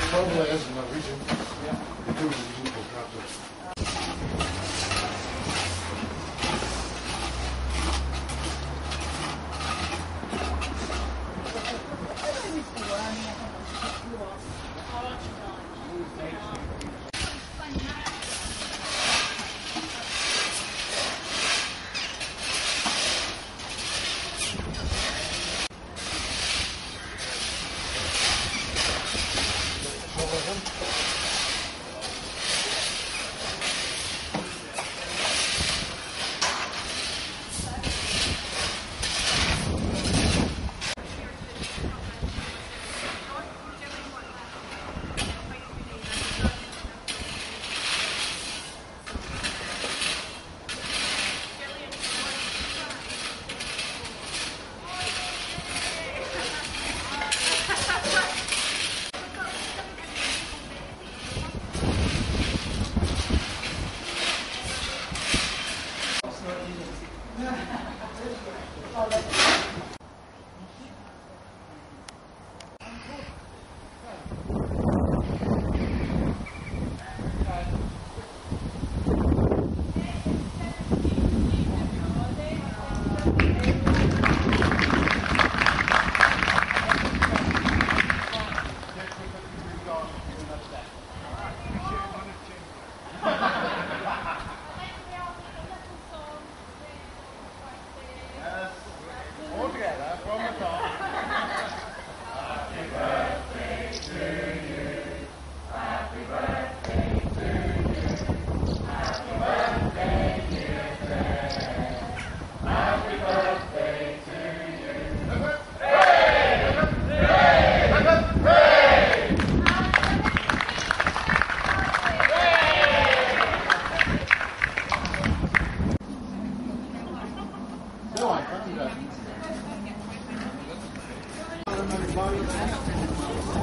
Probably is in the region. Yeah. They do in the region for crafters.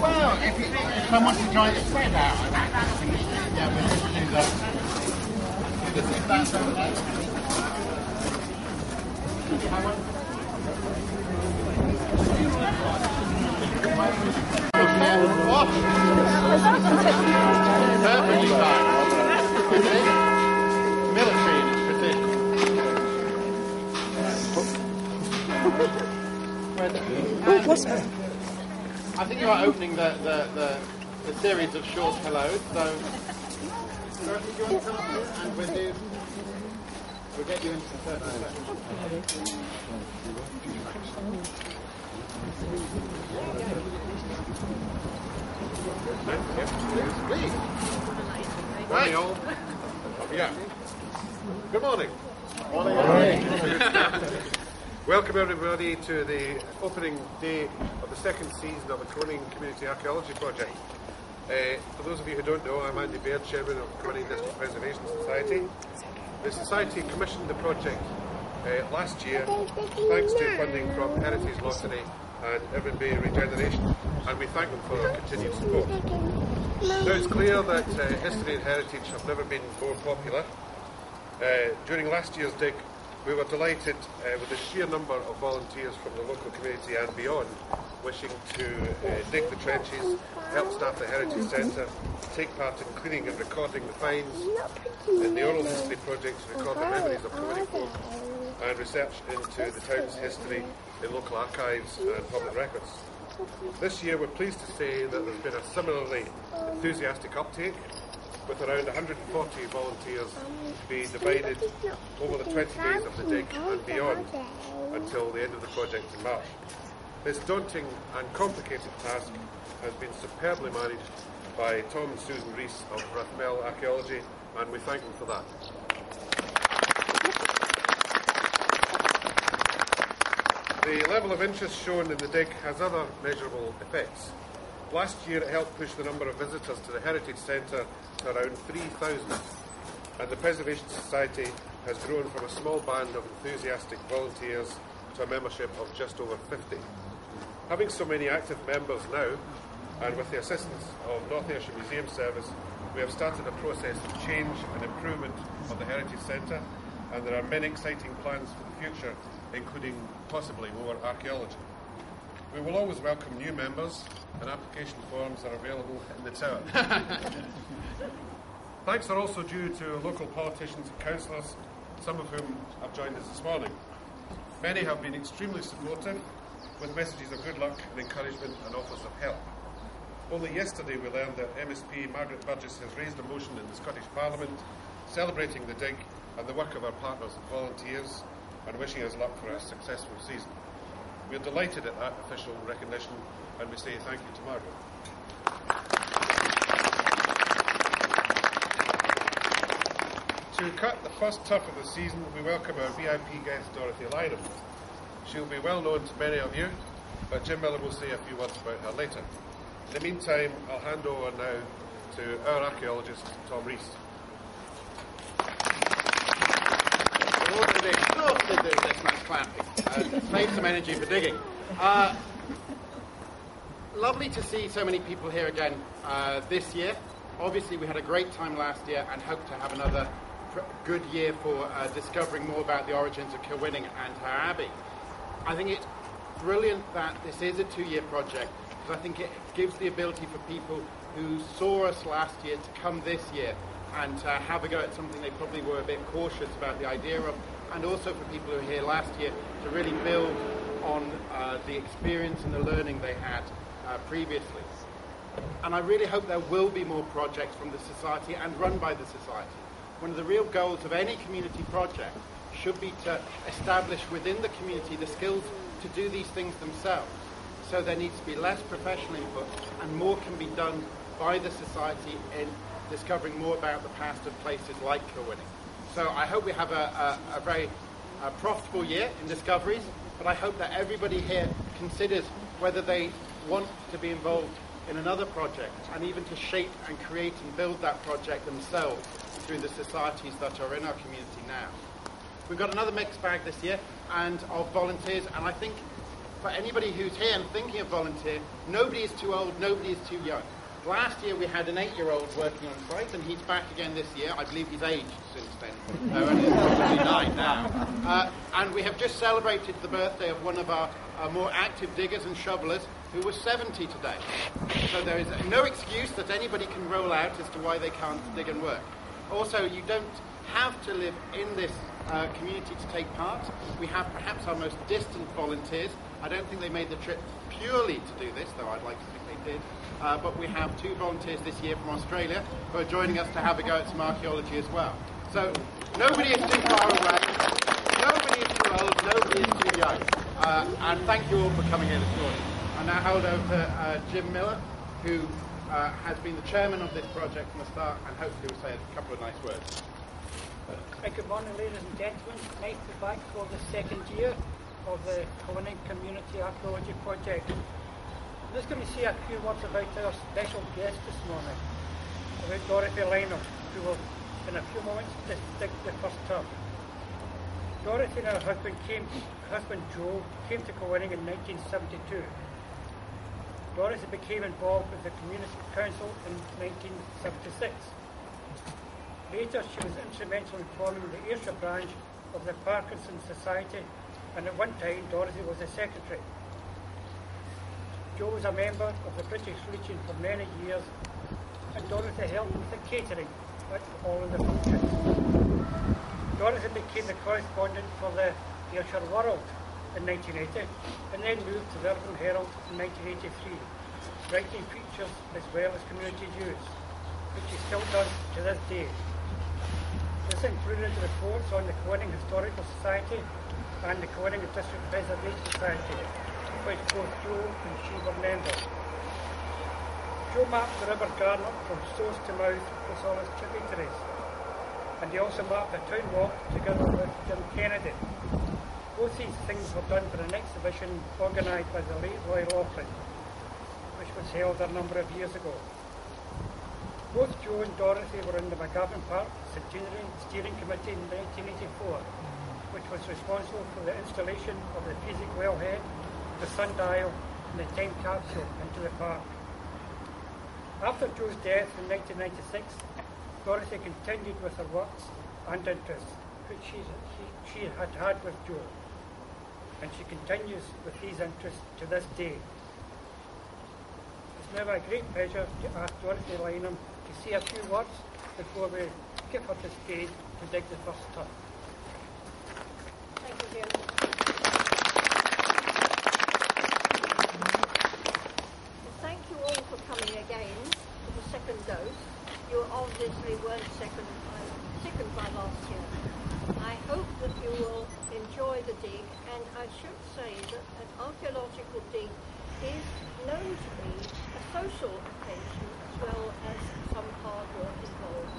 Well, if someone to try to spread out, yeah, we'll just do that. If that's okay. Perfectly fine. Military in its precision. I think you are opening the series of short hellos, so Dorothy, do you want to come up here and we'll get you into the first section. Please. Right. Off you go. Good morning. Welcome everybody to the opening day of the second season of the Kilwinning Community Archaeology Project. For those of you who don't know, I'm Andy Baird, Chairman of Kilwinning District Preservation Society. The Society commissioned the project last year thanks to funding from Heritage Lottery and Irvine Bay Regeneration, and we thank them for their continued support. Now it's clear that history and heritage have never been more popular. During last year's dig, we were delighted with the sheer number of volunteers from the local community and beyond wishing to dig the trenches, help staff the Heritage Centre, take part in cleaning and recording the finds, in the oral history project to record the memories of Kilwinning folk, and research into the town's history in local archives and public records. This year we're pleased to say that there's been a similarly enthusiastic uptake, with around 140 volunteers to be divided over the 20 days of the dig and beyond until the end of the project in March. This daunting and complicated task has been superbly managed by Tom and Susan Rees of Rathmel Archaeology, and we thank them for that. The level of interest shown in the dig has other measurable effects. Last year it helped push the number of visitors to the Heritage Centre to around 3,000, and the Preservation Society has grown from a small band of enthusiastic volunteers to a membership of just over 50. Having so many active members now, and with the assistance of North Ayrshire Museum Service, we have started a process of change and improvement of the Heritage Centre, and there are many exciting plans for the future, including possibly more archaeology. We will always welcome new members, and application forms are available in the tower. Thanks are also due to local politicians and councillors, some of whom have joined us this morning. Many have been extremely supportive, with messages of good luck and encouragement and offers of help. Only yesterday we learned that MSP Margaret Burgess has raised a motion in the Scottish Parliament celebrating the dig and the work of our partners and volunteers and wishing us luck for a successful season. We are delighted at that official recognition and we say thank you to Margaret. To cut the first turf of the season, we welcome our VIP guest, Dorothy Lynham. She'll be well known to many of you, but Jim Miller will say a few words about her later. In the meantime, I'll hand over now to our archaeologist, Tom Rees. In order to be exhausted doing this much clapping, to save some energy for digging. Lovely to see so many people here again this year. Obviously, we had a great time last year and hope to have another good year for discovering more about the origins of Kilwinning and her abbey. I think it's brilliant that this is a 2-year project, because I think it gives the ability for people who saw us last year to come this year and have a go at something they probably were a bit cautious about the idea of, and also for people who were here last year to really build on the experience and the learning they had previously. And I really hope there will be more projects from the Society and run by the Society. One of the real goals of any community project should be to establish within the community the skills to do these things themselves. So there needs to be less professional input and more can be done by the Society in discovering more about the past of places like Kilwinning. So I hope we have a very profitable year in discoveries, but I hope that everybody here considers whether they want to be involved in another project and even to shape and create and build that project themselves through the societies that are in our community now. We've got another mixed bag this year and of volunteers, and I think for anybody who's here and thinking of volunteer, nobody is too old, nobody is too young. Last year we had an 8-year-old working on site, and he's back again this year. I believe he's aged since then. No, and he's probably 9 now. And we have just celebrated the birthday of one of our more active diggers and shovelers, who was 70 today. So there is no excuse that anybody can roll out as to why they can't dig and work. Also, you don't have to live in this community to take part. We have perhaps our most distant volunteers. I don't think they made the trip purely to do this, though I'd like to think they did. But we have 2 volunteers this year from Australia who are joining us to have a go at some archaeology as well. So nobody is too far away, nobody is too old, nobody is too young. And thank you all for coming here this morning. I now hand over to Jim Miller, who has been the chairman of this project from the start and hopefully will say a couple of nice words. Good morning, ladies and gentlemen. Nice to be back for the 2nd year of the Kilwinning Community Archaeology Project. I'm just going to say a few words about our special guest this morning, about Dorothy Lynham, who will in a few moments dig the first turf. Dorothy and her husband Joe came to Kilwinning in 1972. Dorothy became involved with the Community Council in 1976. Later, she was instrumental in forming the Ayrshire branch of the Parkinson Society, and at one time Dorothy was the secretary. Joe was a member of the British Legion for many years, and Dorothy helped with the catering at all of the functions. Dorothy became the correspondent for the Ayrshire World in 1980, and then moved to the Urban Herald in 1983, writing features as well as community news, which she still does to this day. This included reports on the Kilwinning Historical Society and the Kilwinning District Preservation Society, of which both Joe and she were members. Joe mapped the River Garnock from source to mouth with all its tributaries, and he also mapped the town walk together with Jim Kennedy. Both these things were done for an exhibition organised by the late Roy Laughlin, which was held a number of years ago. Both Joe and Dorothy were in the McGavin Park Centenary Steering Committee in 1984, which was responsible for the installation of the Physic Wellhead, the sundial and the time capsule into the park. After Joe's death in 1996, Dorothy continued with her works and interests, which she had had with Joe, and she continues with these interests to this day. It's now a great pleasure to ask Dorothy Lynham to say a few words before we give her the stage to dig the first turf. Thank you, Jim. Thank you all for coming again for the second dose. You obviously weren't sickened by last year. I hope that you will enjoy the dig, and I should say that an archaeological dig is known to be a social occasion as well as some hard work involved.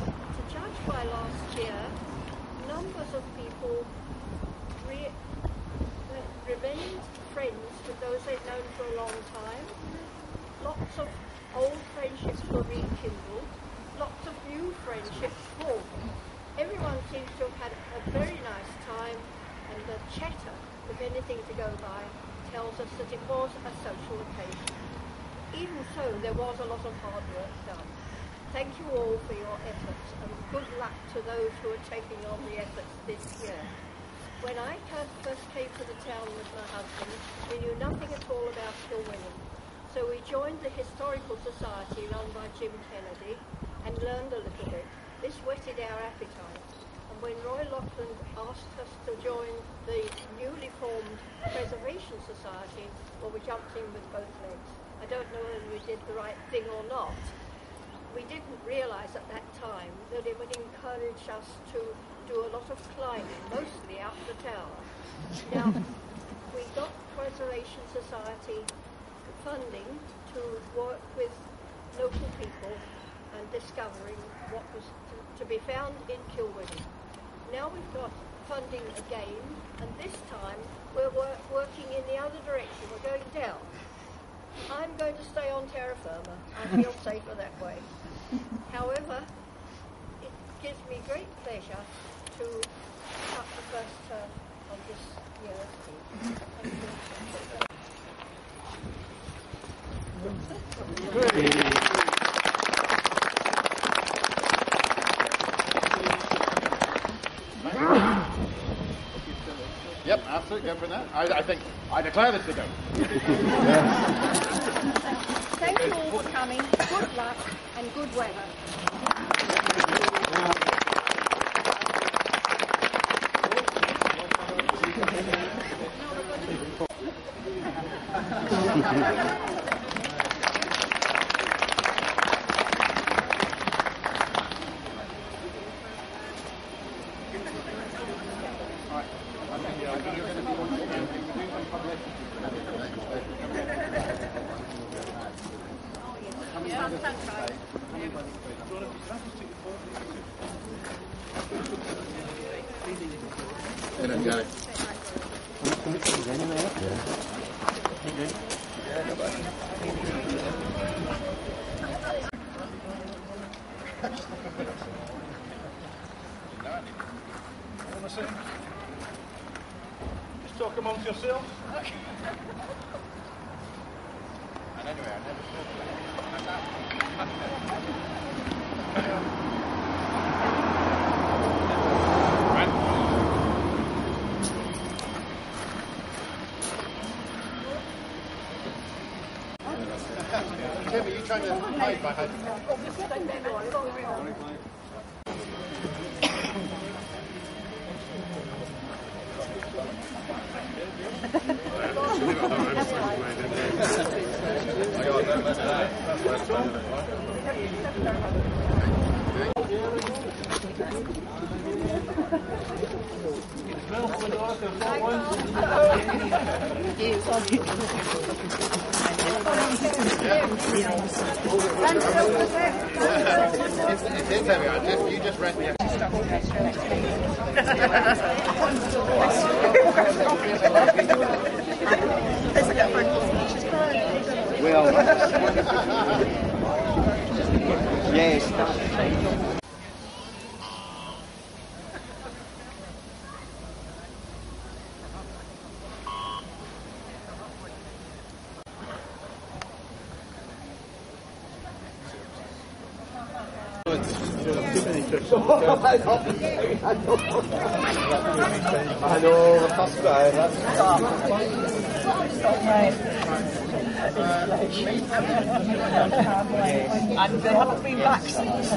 To judge by last year, numbers of people remained friends with those they'd known for a long time. Lots of old friendships were rekindled. Lots of new friendships formed. Everyone seems to have had a very nice time, and the chatter, if anything to go by, tells us that it was a social occasion. Even so, there was a lot of hard work done. Thank you all for your efforts, and good luck to those who are taking on the efforts this year. When I first came to the town with my husband, we knew nothing at all about Kilwinning. So we joined the Historical Society run by Jim Kennedy and learned a little bit. This whetted our appetite. And when Roy Loughlin asked us to join the newly formed Preservation Society, well, we jumped in with both legs. I don't know whether we did the right thing or not. We didn't realise at that time that it would encourage us to do a lot of climbing, mostly up the tower. Now, we got Preservation Society funding to work with local people and discovering what was to be found in Kilwinning. Now we've got funding again, and this time we're working in the other direction. We're going down. I'm going to stay on terra firma. I feel safer that way. However, it gives me great pleasure to cut the first turf of this year's dig. Thank you. Yep, absolutely, go for that. I think I declare this to go. Thank you all for coming. Good luck and good weather. Just talk amongst yourselves. And anyway, I never Tim, are you trying to hide behind? It is heavy. You just read me. Well, yes. I know, that's right. And they haven't been back since.